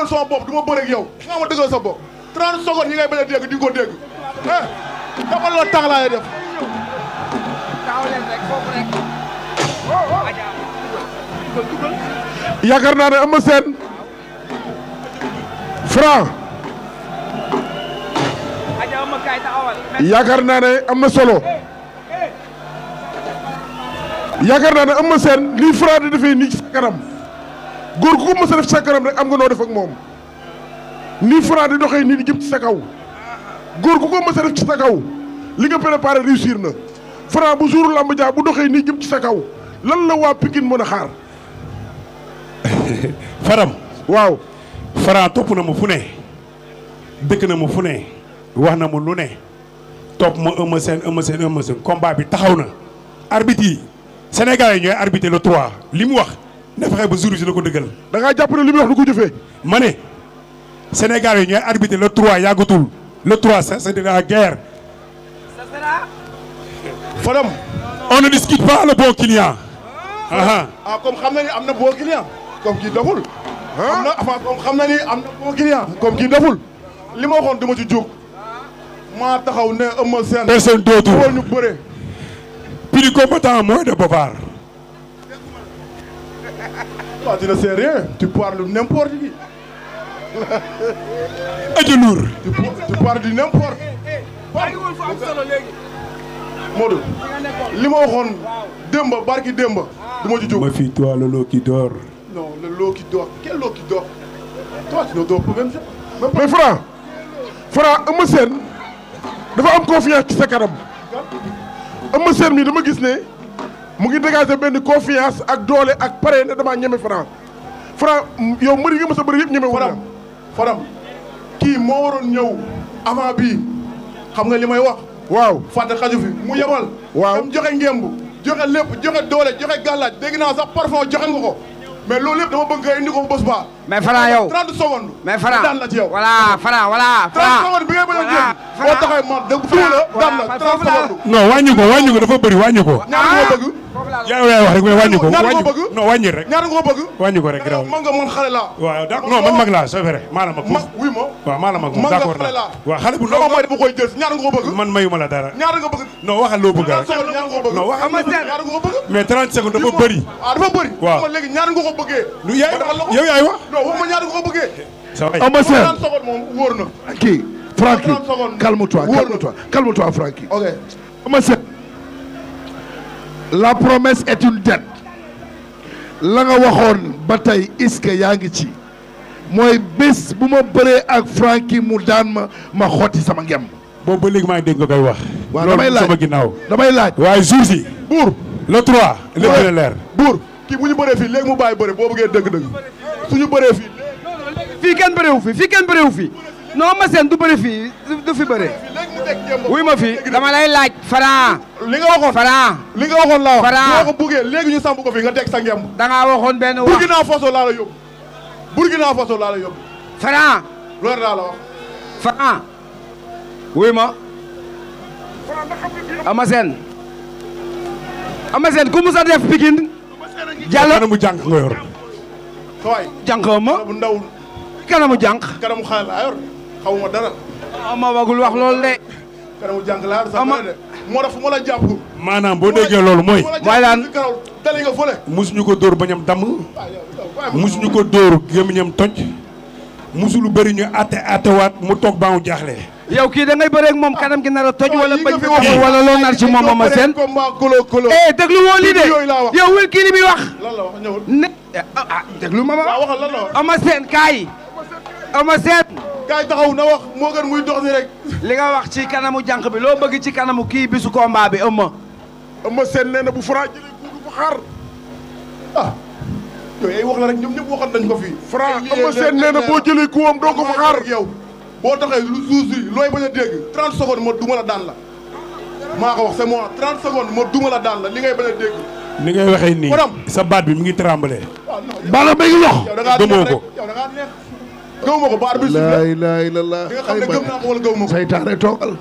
dëggal sama bopp du ma bëre ak yow nga ma dëggal sa bopp 30 secondes yi ngay bañ a dégg di nga ko dégg dama la tax laa def yaakaar naa ne Eumeu Sène Franc yaakaar naa ne am na solo yaakaar naa ne Eumeu Sène lii Franc di defee nii ci sa kanam góor ku ko mës a def ci sa kanam rek am nga noo def ak moom nii Franc di doxee nii di jëm ci sa kaw góor ku ko mës a def ci sa kaw li nga préparé réussir na Franc bu jour lamb ja bu doxee nii jëm ci sa kaw lan la waa Pikine mën a xaar. Fadam waaw Franc topp na ma fu ne dëkk na ma fu ne wax na ma lu ne topp ma Eumeu Sène combat bi taxaw na arbitre yi Sénégalais yi ñooy arbitre le 3 li mu wax na fexe ba jour si la ko dëggal. da ngaa jàpp ne li muy wax du ko jëfee. ma ne Sénégalais yi ñooy arbitre le 3 yàggatul le 3 c'est de la guerre. Fadam on ne discute pas le bon client. comme xam na ni am na bon client comme kii doful am na avant comme xam na ni am na bon client comme kii doful li ma waxoon dama ci jóg maa taxaw ne Eumeu Sène personne d'autre wol ñu bëre plus combattant moins de bavard. toi tu ne sais rien tu parles n'importe qui aja lour tu parles du n'importe Modou li ma waxoon démba barki démba du ma ci jóg. Méfie-toi le lot qui dort. non le lot qui dort quel lot qui dort toi tu ne dors pas même mais Franc Eumeu Sène dafa am confiance ci sa kanam Eumeu Sène mi dama gis ne mu ngi dégager benn confiance ak doole ak pare ne damaa ñeme Franc yow mbëri nga mës a bëri yëpp ñeme wu na. Fadam kii moo waroon ñëw avant bii xam nga li may wax. waaw fàtte xaju fi mu yebal. waaw dem joxe ngemb joxe lépp joxe doole joxe gàllaaj dégg naa sax parfum joxe nga ko mais loolu lépp dama bëgg nga indi ko bés ba. mais Franc yow 30 secondes. mais Franc daan la ci yow. voilà Franc voilà. 30 secondes bi ngay bañ a jël. boo taxee ma dégg fu la daan la 30 secondes. non wàññi ko dafa bëri wàññi ko. ñaar nga bëgg. yaa yaay wax rek mais wàññi ko. ñaar nga bëgg non wàññi rek. ñaar nga bëgg. wàññi ko rek garaaw. man nga man xale laa. waaw non man mag laa c'est vrai maa la mag. oui ma. waaw maa la mag moom man nga d'accord xale naa laa. waaw xale bu loo ma may dama koy jël ñaar nga ko bëgg. man mayuma la dara. ñaar nga bëgg. non waxal loo bëgg rek. 30 secondes ñaar nga ko bëgg. non waxal ñaar nga ko bëgg. mais 30 secondes dafa bëri. ah dafa bëri. waaw léegi ñaar nga ko bëggee. lu yaay yow yaay wax. non waxuma ñaar nga ko bëggee. ça va Eumeu Sène 30 secondes moom wóor na. kii Franc kii 30 secondes calme-toi Franc kii. ok. Eumeu Sène la promesse est une dette la nga waxoon ba tey est-ce que yaa ngi ci mooy bés bu ma bëree ak Franc kii mu daan ma xotti sama ngem. boobu ba léegi maa ngi dégg nga koy wax. waaw damay loolu laaj sama ginnaaw. damay laaj. waaye jour si. buur le 3. lépp dina leer. buur kii bu ñu bëree fii léegi mu bàyyi bëri boo bëggee dëgg-dëgg suñu bëree fii. fii kenn bëreewu fi fii kenn bëreewu fi non Eumeu Sène du bëri fii du fi bëre. léegi mu teg jéem wuy ma fi dama lay laaj Franc. li nga waxoon Franc li nga waxoon laa wax. Franc boo ko buggee léegi ñu samp ko fii nga teg sa ngemb. da ngaa waxoon benn wax Burkina Faso laa la yóbbu. Burkina Faso laa la yóbbu. Franc loolu laa la wax. Franc wuy ma Eumeu Sène ku mu sa def Pikine Diallo kanamu jànq nga yor. waay jànq ma bu ndaw kanamu jànq kanamu xale laa yor xawuma dara. ama wagul wax loolu de kanamu jànk laa yor sax de moo tax fu ma la jàpp. maanaam boo déggee loolu mooy. mooy lan dali nga fële. musuñu ko dóor bañam damm. musuñu ko dóor gémmiñam toj. musu lu bëri ñu attewaat mu toog ba mu jaaxle. yow kii da ngay bëreeg moom kanam gi nar a toj wala bañ fi waxul wala loo nar ci moom Eumeu Sène déglu woo lii de yow wil kii li muy wax lan la wax ñëwul ne déglu ma waaw waxal lan la wax Eumeu Sène kaay Eumeu Sène kaay taxaw na wax moo gën muy dox ni rek li nga wax ci kanamu jànq bi loo bëgg ci kanamu kii bisu combat bi Eumeu Sène nee na bu Franc jëlee ku du fa xaar. ah yooyu ay wax la rek ñoom ñëpp waxoon nañ ko fii Franc Eumeu Sène nee na boo jëlee ku am doo ko fa xaar. yow boo taxee lu suusi looy bañ a dégg 30 secondes ma duma la daan la maa ko wax c'est moi 30 secondes ma duma la daan la li ngay bañ a dégg ni ngay waxee nii sa baat bi mi ngi tremblé. bala may lox. yow da ngaa gëmoo ko yow da ngaa neex gëw ma ko ba arbitre la ilaha illallah di nga xam ne gëm naa ko wala gëw ma ko saytaane toogal.